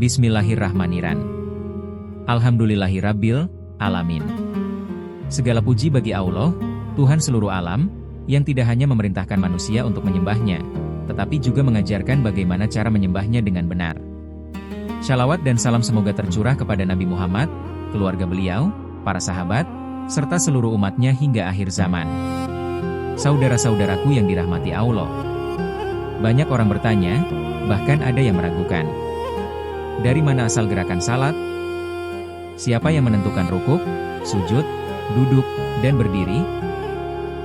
Bismillahirrahmanirrahim. Alhamdulillahirabbil alamin. Segala puji bagi Allah, Tuhan seluruh alam, yang tidak hanya memerintahkan manusia untuk menyembahnya, tetapi juga mengajarkan bagaimana cara menyembahnya dengan benar. Shalawat dan salam semoga tercurah kepada Nabi Muhammad, keluarga beliau, para sahabat, serta seluruh umatnya hingga akhir zaman. Saudara-saudaraku yang dirahmati Allah. Banyak orang bertanya, bahkan ada yang meragukan. Dari mana asal gerakan salat? Siapa yang menentukan rukuk, sujud, duduk, dan berdiri?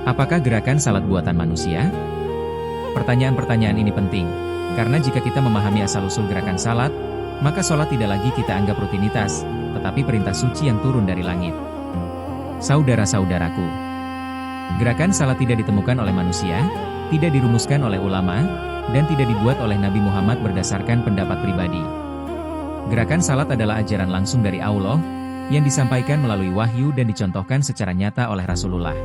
Apakah gerakan salat buatan manusia? Pertanyaan-pertanyaan ini penting, karena jika kita memahami asal-usul gerakan salat, maka sholat tidak lagi kita anggap rutinitas, tetapi perintah suci yang turun dari langit. Saudara-saudaraku, gerakan salat tidak ditemukan oleh manusia, tidak dirumuskan oleh ulama, dan tidak dibuat oleh Nabi Muhammad berdasarkan pendapat pribadi. Gerakan salat adalah ajaran langsung dari Allah, yang disampaikan melalui wahyu dan dicontohkan secara nyata oleh Rasulullah.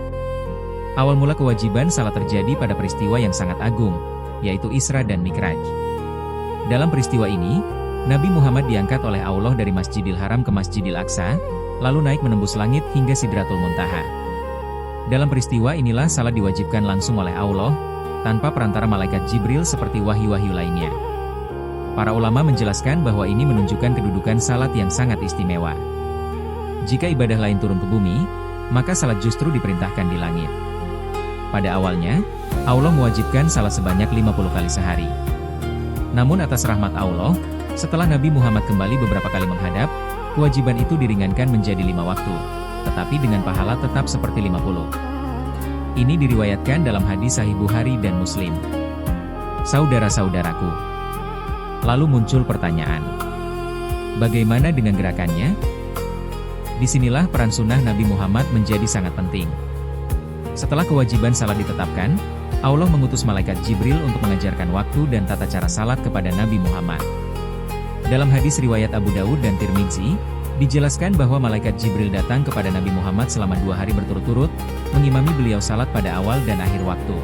Awal mula kewajiban salat terjadi pada peristiwa yang sangat agung, yaitu Isra dan Mi'raj. Dalam peristiwa ini, Nabi Muhammad diangkat oleh Allah dari Masjidil Haram ke Masjidil Aqsa, lalu naik menembus langit hingga Sidratul Muntaha. Dalam peristiwa inilah salat diwajibkan langsung oleh Allah, tanpa perantara malaikat Jibril seperti wahyu-wahyu lainnya. Para ulama menjelaskan bahwa ini menunjukkan kedudukan salat yang sangat istimewa. Jika ibadah lain turun ke bumi, maka salat justru diperintahkan di langit. Pada awalnya, Allah mewajibkan salat sebanyak 50 kali sehari. Namun atas rahmat Allah, setelah Nabi Muhammad kembali beberapa kali menghadap, kewajiban itu diringankan menjadi 5 waktu, tetapi dengan pahala tetap seperti 50. Ini diriwayatkan dalam hadis Sahih Bukhari dan Muslim. Saudara-saudaraku, lalu muncul pertanyaan, bagaimana dengan gerakannya? Disinilah peran sunnah Nabi Muhammad menjadi sangat penting. Setelah kewajiban salat ditetapkan, Allah mengutus malaikat Jibril untuk mengajarkan waktu dan tata cara salat kepada Nabi Muhammad. Dalam hadis riwayat Abu Dawud dan Tirmidzi, dijelaskan bahwa malaikat Jibril datang kepada Nabi Muhammad selama 2 hari berturut-turut, mengimami beliau salat pada awal dan akhir waktu.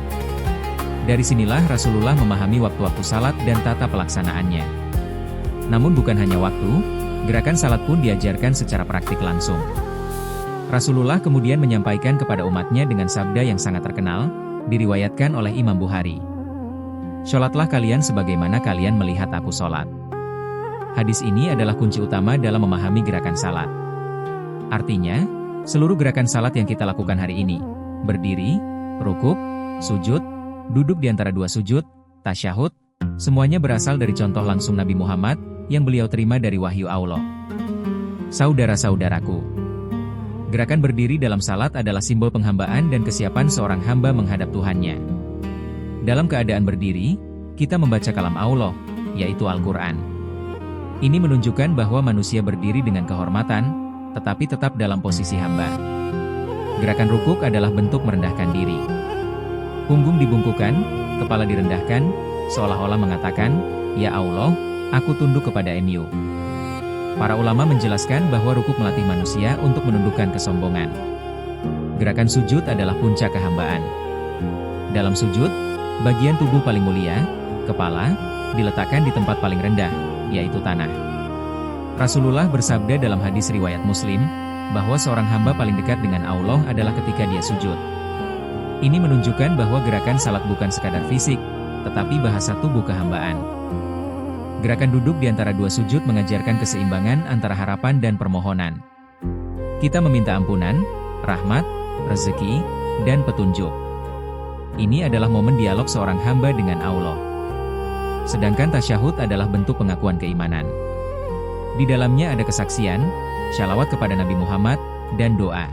Dari sinilah Rasulullah memahami waktu-waktu salat dan tata pelaksanaannya. Namun bukan hanya waktu, gerakan salat pun diajarkan secara praktik langsung. Rasulullah kemudian menyampaikan kepada umatnya dengan sabda yang sangat terkenal, diriwayatkan oleh Imam Bukhari. "Sholatlah kalian sebagaimana kalian melihat aku sholat." Hadis ini adalah kunci utama dalam memahami gerakan salat. Artinya, seluruh gerakan salat yang kita lakukan hari ini, berdiri, rukuk, sujud, duduk di antara 2 sujud, tasyahud, semuanya berasal dari contoh langsung Nabi Muhammad, yang beliau terima dari wahyu Allah. Saudara-saudaraku, gerakan berdiri dalam salat adalah simbol penghambaan dan kesiapan seorang hamba menghadap Tuhannya. Dalam keadaan berdiri, kita membaca kalam Allah, yaitu Al-Quran. Ini menunjukkan bahwa manusia berdiri dengan kehormatan, tetapi tetap dalam posisi hamba. Gerakan rukuk adalah bentuk merendahkan diri. Punggung dibungkukkan, kepala direndahkan, seolah-olah mengatakan, "Ya Allah, aku tunduk kepada MU." Para ulama menjelaskan bahwa rukuk melatih manusia untuk menundukkan kesombongan. Gerakan sujud adalah puncak kehambaan. Dalam sujud, bagian tubuh paling mulia, kepala, diletakkan di tempat paling rendah, yaitu tanah. Rasulullah bersabda dalam hadis riwayat Muslim, bahwa seorang hamba paling dekat dengan Allah adalah ketika dia sujud. Ini menunjukkan bahwa gerakan salat bukan sekadar fisik, tetapi bahasa tubuh kehambaan. Gerakan duduk di antara 2 sujud mengajarkan keseimbangan antara harapan dan permohonan. Kita meminta ampunan, rahmat, rezeki, dan petunjuk. Ini adalah momen dialog seorang hamba dengan Allah. Sedangkan tasyahud adalah bentuk pengakuan keimanan. Di dalamnya ada kesaksian, shalawat kepada Nabi Muhammad, dan doa.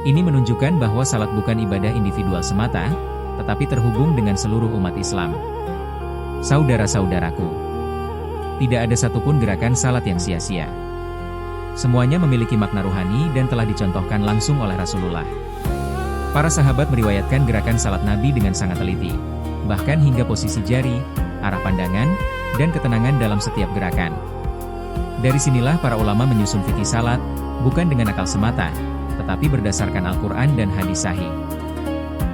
Ini menunjukkan bahwa salat bukan ibadah individual semata, tetapi terhubung dengan seluruh umat Islam. Saudara-saudaraku, tidak ada satupun gerakan salat yang sia-sia. Semuanya memiliki makna ruhani dan telah dicontohkan langsung oleh Rasulullah. Para sahabat meriwayatkan gerakan salat Nabi dengan sangat teliti, bahkan hingga posisi jari, arah pandangan, dan ketenangan dalam setiap gerakan. Dari sinilah para ulama menyusun fikih salat, bukan dengan akal semata, tetapi berdasarkan Al-Quran dan hadis sahih.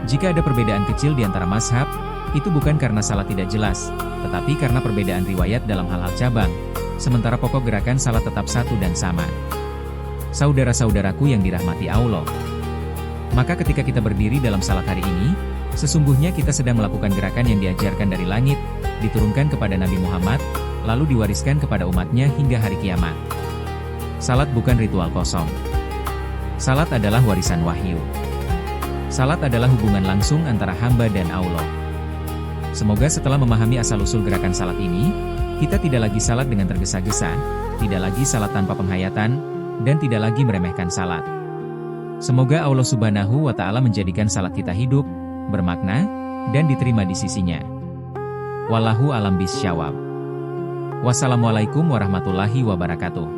Jika ada perbedaan kecil di antara mazhab, itu bukan karena salah tidak jelas, tetapi karena perbedaan riwayat dalam hal-hal cabang, sementara pokok gerakan salat tetap satu dan sama. Saudara-saudaraku yang dirahmati Allah, maka ketika kita berdiri dalam salat hari ini, sesungguhnya kita sedang melakukan gerakan yang diajarkan dari langit, diturunkan kepada Nabi Muhammad, lalu diwariskan kepada umatnya hingga hari kiamat. Salat bukan ritual kosong. Salat adalah warisan wahyu. Salat adalah hubungan langsung antara hamba dan Allah. Semoga setelah memahami asal-usul gerakan salat ini, kita tidak lagi salat dengan tergesa-gesa, tidak lagi salat tanpa penghayatan, dan tidak lagi meremehkan salat. Semoga Allah Subhanahu wa Ta'ala menjadikan salat kita hidup, bermakna, dan diterima di sisinya. Wallahu a'lam bishawab. Wassalamualaikum warahmatullahi wabarakatuh.